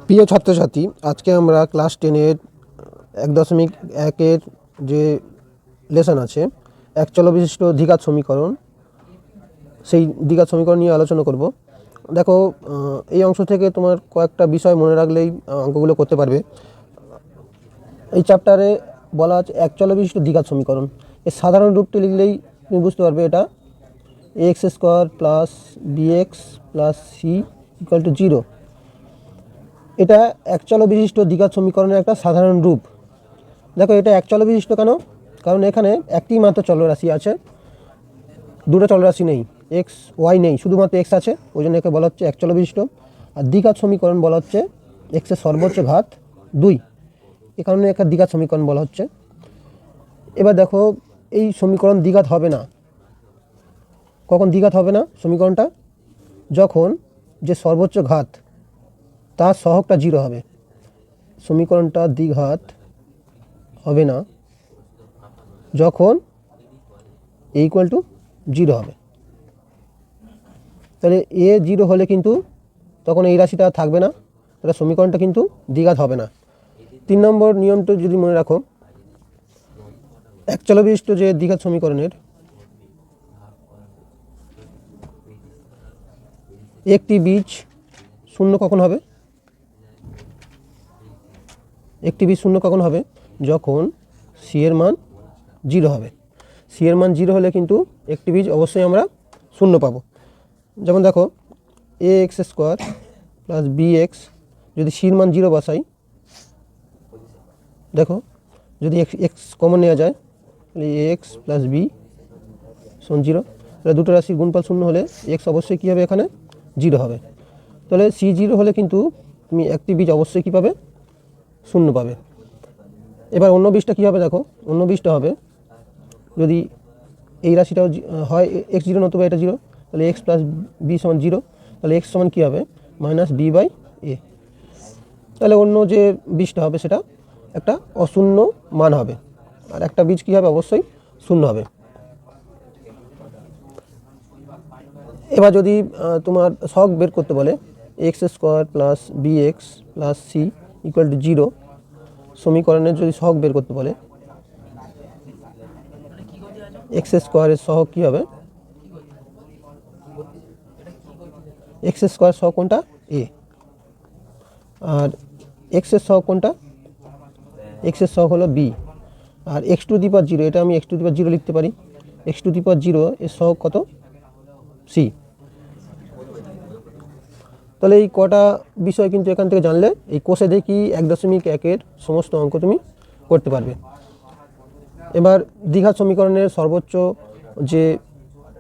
প্রিয় ছাত্রছাত্রী, আজকে আমরা ক্লাস 10-এর 1.1-এর যে লেসন আছে এক চল বিশিষ্ট দ্বিঘাত সমীকরণ, সেই দ্বিঘাত সমীকরণ নিয়ে আলোচনা করব। দেখো, এই অংশ থেকে তোমার কয়েকটা বিষয় মনে রাখলেই অঙ্কগুলো করতে পারবে। এই চ্যাপ্টারে বলা আছে এক চল বিশিষ্ট দ্বিঘাত সমীকরণ। এর সাধারণ রূপটি লিখলেই তুমি বুঝতে পারবে এটা ax square plus bx plus c equal to 0। এটা এক চল বিশিষ্ট দ্বিঘাত সমীকরণের একটা সাধারণ রূপ। দেখো, এটা এক চল বিশিষ্ট কেন? কারণ এখানে একটি মাত্র চলরাশি আছে, দুটো চলরাশি নেই, এক্স ওয়াই নেই, শুধুমাত্র এক্স আছে, ওই জন্য একে বলা হচ্ছে এক চল বিশিষ্ট। আর দ্বিঘাত সমীকরণ বলা হচ্ছে এক্সের সর্বোচ্চ ঘাত 2, এ কারণে একটা দ্বিঘাত সমীকরণ বলা হচ্ছে। এবার দেখো, এই সমীকরণ দ্বিঘাত হবে না। কখন দ্বিঘাত হবে না সমীকরণটা? যখন যে সর্বোচ্চ ঘাত তার সহগটা 0 হবে। সমীকরণটা দ্বিঘাত হবে না যখন এ ইকুয়াল টু 0 হবে। তাহলে এ 0 হলে কিন্তু তখন এই রাশিটা থাকবে না, তাহলে সমীকরণটা কিন্তু দ্বিঘাত হবে না। 3 নম্বর নিয়মটা যদি মনে রাখো, এক চল বিশিষ্ট যে দ্বিঘাত সমীকরণের একটি বীজ শূন্য কখন হবে? একটি বীজ শূন্য কখন হবে? যখন সি এর মান 0 হবে। সি এর মান 0 হলে কিন্তু একটি বীজ অবশ্যই আমরা শূন্য পাবো। যেমন দেখো, A X square plus B X, যদি সির মান 0 বসাই, দেখো যদি এক্স কমন নেওয়া যায় তাহলে এ এক্স প্লাস বি সমান 0। তাহলে দুটো রাশির গুণফল শূন্য হলে এক্স অবশ্যই কী হবে? এখানে 0 হবে। তাহলে সি 0 হলে কিন্তু তুমি একটি বীজ অবশ্যই কী পাবে? শূন্য পাবে। এবার অন্য বীজটা কী হবে? দেখো, অন্য বীজটা হবে যদি এই রাশিটাও হয় এক্স 0 নতুবা এটা 0, তাহলে এক্স প্লাস বি সমান 0, তাহলে এক্স সমান কী হবে? মাইনাস বি বাই এ। তাহলে অন্য যে বীজটা হবে সেটা একটা অশূন্য মান হবে, আর একটা বীজ কী হবে? অবশ্যই শূন্য হবে। এবার যদি তোমার সহগ বের করতে বলে x square plus B x plus c equal to 0 সমীকরণের যদি সহগ বের করতে বলে, এক্স স্কোয়ারের সহগ কী হবে? এক্স স্কোয়ার সহগ কোনটা? এ। আর এক্সের সহগ কোনটা? এক্সের সহগ হলো বি। আর এক্স টু দি পাওয়ার 0, এটা আমি এক্স টু দি পাওয়ার 0 লিখতে পারি। এক্স টু দি পাওয়ার 0 এর সহগ কত? সি। তাহলে এই কটা বিষয় কিন্তু এখান থেকে জানলে এই কোষে দেখি 1.1-এর সমস্ত অঙ্ক তুমি করতে পারবে। এবার দ্বিঘাত সমীকরণের সর্বোচ্চ যে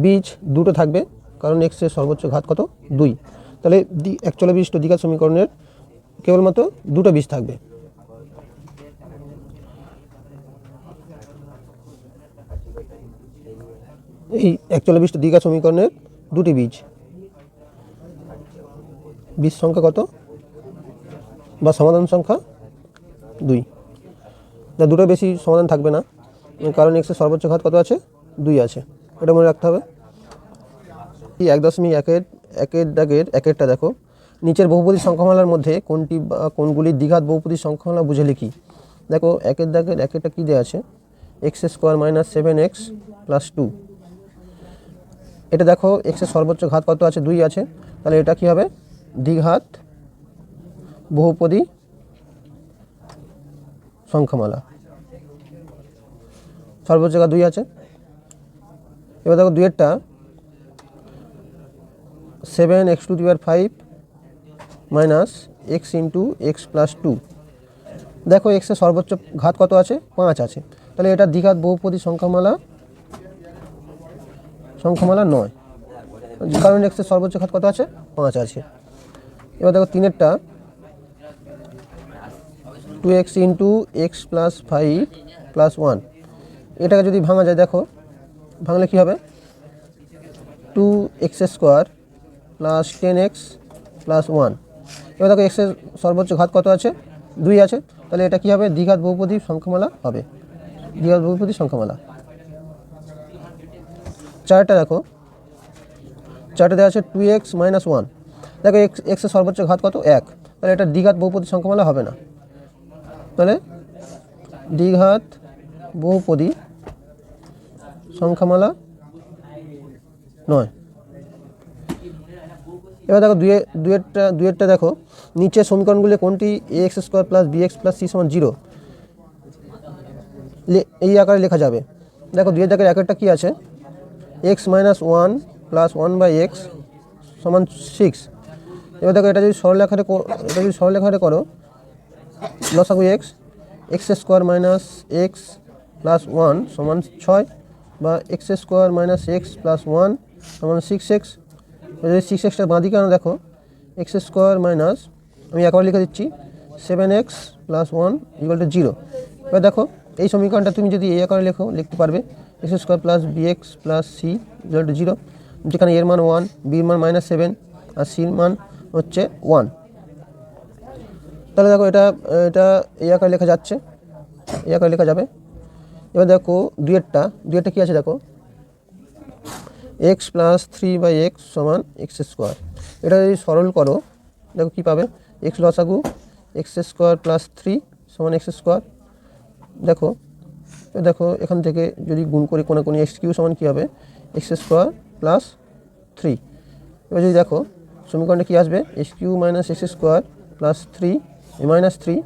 বীজ দুটো থাকবে, কারণ এক্সের সর্বোচ্চ ঘাত কত? 2। তাহলে এক চল বিশিষ্ট দ্বিঘাত সমীকরণের কেবলমাত্র দুটো বীজ থাকবে। এই এক চল বিশিষ্ট দ্বিঘাত সমীকরণের দুটি বীজ সংখ্যা কত? বা সমাধান সংখ্যা 2। দুটো বেশি সমাধান থাকবে না, কারণ এক্সের সর্বোচ্চ ঘাত কত আছে? 2 আছে, এটা মনে রাখতে হবে। এই 1.1-এর দাগের একেরটা দেখো, নিচের বহুপদী সংখ্যামালার মধ্যে কোনটি বা কোনগুলি দ্বিঘাত বহুপদী সংখ্যামালা বুঝে লিখি। দেখো, একের দাগের একেরটা কী দেওয়া আছে? X square minus 7x plus 2। এটা দেখো, এক্সের সর্বোচ্চ ঘাত কত আছে? 2 আছে, তাহলে এটা কী হবে? দ্বিঘাত বহুপদী সংখ্যামালা। সর্বোচ্চ ঘাত 2 আছে। এবার দেখো, 2-এরটা 7x two the power 5 minus x into x plus 2। দেখো, এক্সের সর্বোচ্চ ঘাত কত আছে? 5 আছে, তাহলে এটা দ্বিঘাত বহুপদী সংখ্যামালা নয়, কারণ এক্সের সর্বোচ্চ ঘাত কত আছে? 5 আছে। এবার দেখো, 3-এরটা 2x into x plus 5 plus 1। এটাকে যদি ভাঙা যায়, দেখো ভাঙলে কী হবে? 2x square plus 10x plus 1। এবার দেখো, এক্সের সর্বোচ্চ ঘাত কত আছে? 2 আছে, তাহলে এটা কী হবে? দ্বিঘাত বহুপদী সংখ্যামালা হবে, দ্বিঘাত বহুপদী সংখ্যামালা। 4টা দেখো, 4টে দেওয়া আছে 2x মাইনাস 1। দেখো, এক্সের সর্বোচ্চ ঘাত কত? 1, তাহলে এটা দ্বিঘাত বহুপদী সংখ্যামালা হবে না। তাহলে দ্বিঘাত বহুপদী সংখ্যামালা নয়। এবার দেখো দুয়েরটা দেখো, নিচের সমীকরণগুলি কোনটি ax² + bx + c = 0 এই আকারে লেখা যাবে। দেখো দুয়ের দাগের একটা কি আছে, x - 1 + 1/x = 6। এবার দেখো এটা যদি সরলরেখাতে করো, লসাগু x² - x + 1 = 6 বা x² - x + 1 = 6x। যদি 6xটা বাঁ দিকে আনো, দেখো x² আমি একবার লিখে দিচ্ছি 7x + 1 = 0। এবার দেখো এই সমীকরণটা তুমি যদি এই আকারে লিখতে পারবে x² + bx + c = 0, যেখানে এর মান 1, বির মান -7 আর সির মান হচ্ছে 1। তাহলে দেখো এটা এই আকারে লেখা যাচ্ছে, এই আকারে লেখা যাবে। এবার দেখো দুয়েরটা কি আছে, দেখো x + 3/x = x²। এটা যদি সরল করো, দেখো কি পাবে, x লসাগু x² + 3 = x²। দেখো এখান থেকে যদি গুণ করি কোনাকুনি x³ সমান কী হবে, x² + 3। এবার যদি দেখো সমীকরণটা কী আসবে, x³ - x² + 3 -3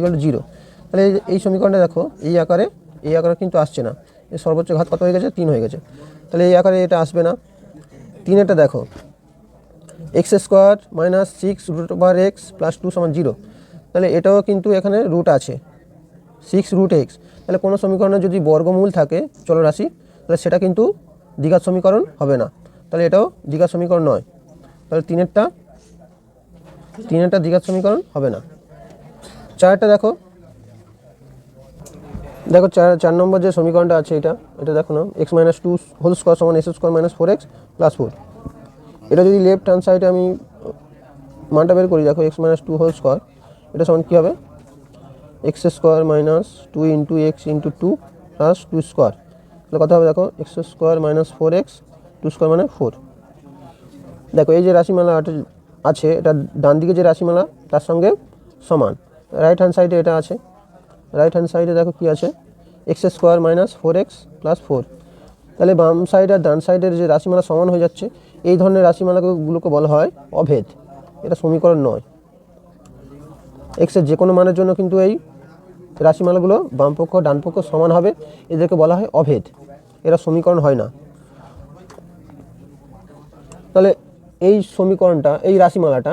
= 0। তাহলে এই সমীকরণটা দেখো এই আকারে কিন্তু আসছে না, এর সর্বোচ্চ ঘাত কত হয়ে গেছে, 3 হয়ে গেছে। তাহলে এই আকারে এটা আসবে না। 3-এরটা দেখো x² - 6√x + 2 = 0। তাহলে এটাও কিন্তু এখানে রুট আছে 6√x। তাহলে কোনো সমীকরণে যদি বর্গমূল থাকে চলরাশি, তাহলে সেটা কিন্তু দ্বিঘাত সমীকরণ হবে না। তাহলে এটাও দ্বিঘাত সমীকরণ নয়। তাহলে 3-এরটা দ্বিঘাত সমীকরণ হবে না। 4-টা দেখো 4 নম্বর যে সমীকরণটা আছে এটা দেখো না, x - 2² = x² - 4x + 4। এটা যদি লেফট হ্যান্ড সাইডে আমি মানটা বের করি, দেখো x - 2² এটা সমান কী হবে, x² - 2 × x × 2 + 2²। তাহলে কত হবে, দেখো x² - 4x 2² মানে 4। দেখো এই যে রাশিমালা আছে, এটা ডান দিকে যে রাশিমালা তার সঙ্গে সমান। রাইট হ্যান্ড সাইডে এটা আছে, রাইট হ্যান্ড সাইডে দেখো কি আছে, x² - 4x + 4। তাহলে বাম সাইড আর ডান সাইডের যে রাশিমালা সমান হয়ে যাচ্ছে, এই ধরনের রাশিমালাগুলোকে বলা হয় অভেদ। এটা সমীকরণ নয়। এক্সের যে কোনো মানের জন্য কিন্তু এই রাশিমালাগুলো বামপক্ষ ডানপক্ষ সমান হবে, এদেরকে বলা হয় অভেদ, এরা সমীকরণ হয় না। তাহলে এই সমীকরণটা, এই রাশিমালাটা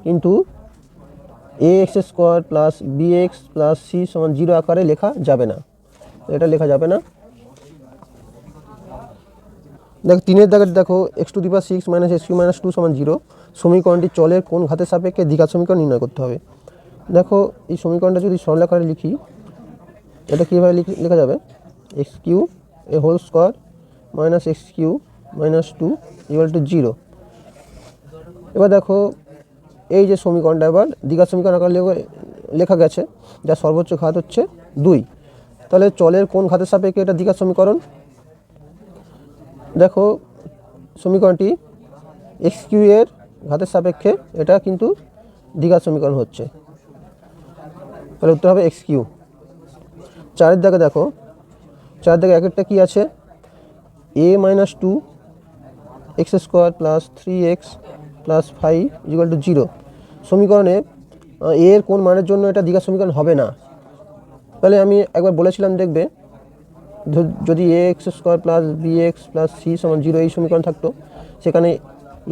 কিন্তু ax² + bx + c = 0 আকারে লেখা যাবে না, এটা লেখা যাবে না। দেখো 3-এর দাগের দেখো x⁶ - x³ - 2 = 0 সমীকরণটি চলের কোন ঘাতের সাপেক্ষে দ্বিঘাত সমীকরণ নির্ণয় করতে হবে। দেখো এই সমীকরণটা যদি সরল আকারে লিখি, এটা কীভাবে লেখা যাবে, x³ - x³ - 2 = 0। এবার দেখো এই যে সমীকরণটা এবার দ্বিঘাত সমীকরণ আকারে লেখা গেছে, যার সর্বোচ্চ ঘাত হচ্ছে 2। তাহলে চলের কোন ঘাতের সাপেক্ষে এটা দ্বিঘাত সমীকরণ, দেখো সমীকরণটি x³ এর ঘাতের সাপেক্ষে এটা কিন্তু দ্বিঘাত সমীকরণ হচ্ছে। তাহলে উত্তর হবে x³। 4-এর দাগে দেখো, 4 দাগে একটা কি আছে, a - 2 x² + 3x + 5 = 0 সমীকরণে a এর কোন মানের জন্য এটা দ্বিঘাত সমীকরণ হবে না। তাহলে আমি একবার বলেছিলাম, দেখবে যদি ax² + bx + c = 0 এই সমীকরণ থাকতো, সেখানে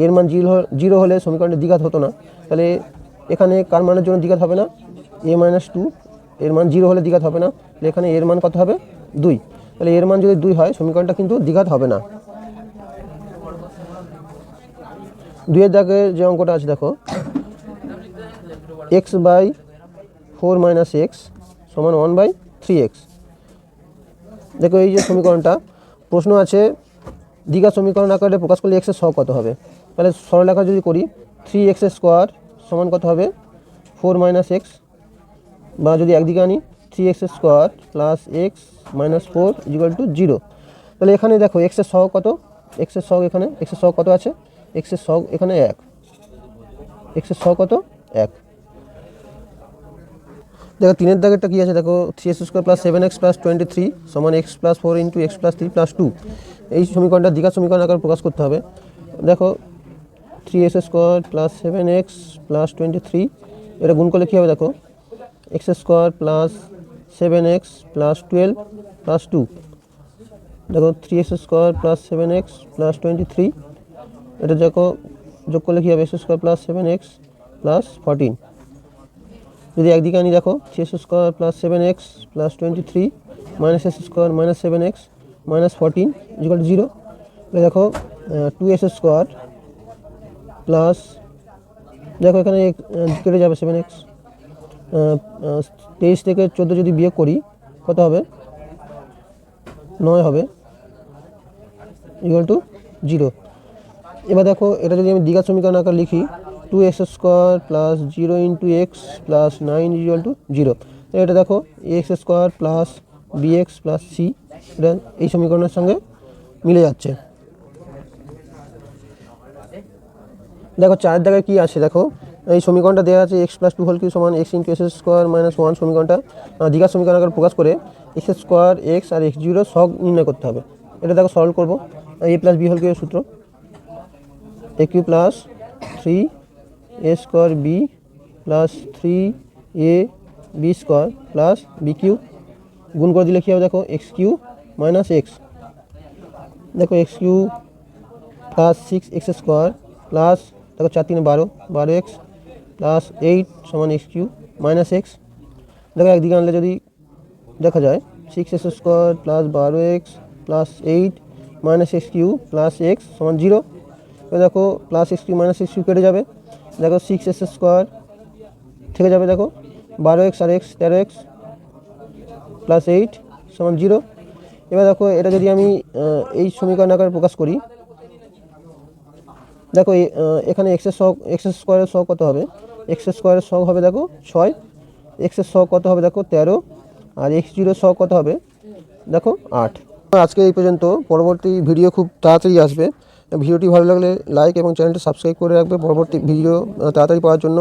এর মান 0 হলে সমীকরণটি দ্বিঘাত হতো না। তাহলে এখানে কার মানের জন্য দ্বিঘাত হবে না, a - 2 এর মান 0 হলে দ্বিঘাত হবে না। এখানে এর মান কত হবে, 2। তাহলে এর মান যদি 2 হয়, সমীকরণটা কিন্তু দ্বিঘাত হবে না। 2-এর দাগে যে অঙ্কটা আছে দেখো, x/4 - x = 1/3x। দেখো এই যে সমীকরণটা, প্রশ্ন আছে দ্বিঘাত সমীকরণ আকারে প্রকাশ করলে x এর সহগ কত হবে। তাহলে সরল আকারে যদি করি, 3x² সমান কত হবে, 4 - x, বা যদি একদিকে আনি 3x² + x - 4 = 0। তাহলে এখানে দেখো x এর সহগ কত, x এর সহগ কত আছে, x এর সহগ এখানে 1, x এর সহগ কত, 1। দেখো 3-এর দাগেরটা কী আছে দেখো, 3x² + 7x + 23 = x + 4 × x + 3 + 2। এই সমীকরণটা দ্বিঘাত সমীকরণ আকারে প্রকাশ করতে হবে। দেখো 3x² + 7x + 23, এটা গুণ করলে কী হবে দেখো, x² + 7x + 12 + 2। দেখো 3x² + 7x + 23, এটা দেখো যোগ করলে কী হবে, x² + 7x + 14। যদি একদিকে আনি দেখো 3x² + 7x + 23 - x² - 7x - 14 = 0। দেখো 2x² প্লাস, দেখো এখানে কেটে যাবে 7x, 23 থেকে 14 যদি বিয়োগ করি কত হবে, 9 হবে, = 0। এবার দেখো এটা যদি আমি দ্বিঘাত সমীকরণ আকারে লিখি, 2x² + 0 × x + 9 = 0। এটা দেখো ax² + bx + c, এটা এই সমীকরণের সঙ্গে মিলে যাচ্ছে। দেখো 4-এর দাগে কী আছে দেখো, এই সমীকরণটা দেওয়া আছে x + 2 = x × x² - 1 সমীকরণটা দ্বিঘাত সমীকরণ আকারে প্রকাশ করে x² x আর x0 সহগ নির্ণয় করতে হবে। এটা দেখো সরল করবো, a + b হোল সূত্র, aq + 3a² b + 3ab² + bq, গুণ করে দিলে কী হবে দেখো, x³ - x, দেখো x³ + 6x² প্লাস, দেখো 4 × 3 = 12, 12x + 8 = x³ - x। দেখো একদিকে আনলে যদি দেখা যায় 6x² + 12x + 8 - x³ + x = 0। এবার দেখো +x³ - x³ কেটে যাবে, দেখো 6x² থেকে যাবে, দেখো 12x আর x 13x + 8 = 0। এবার দেখো এটা যদি আমি এই সমীকরণ আকারে প্রকাশ করি, দেখো এখানে x² এর সহগ কত হবে, x² এর সহগ হবে দেখো 6, x এর সহগ কত হবে দেখো 13, আর x0 এর সহগ কত হবে দেখো 8। আজকে এই পর্যন্ত, পরবর্তী ভিডিও খুব তাড়াতাড়ি আসবে। ভিডিওটি ভালো লাগলে লাইক এবং চ্যানেলটি সাবস্ক্রাইব করে রাখবে পরবর্তী ভিডিও তাড়াতাড়ি পাওয়ার জন্য।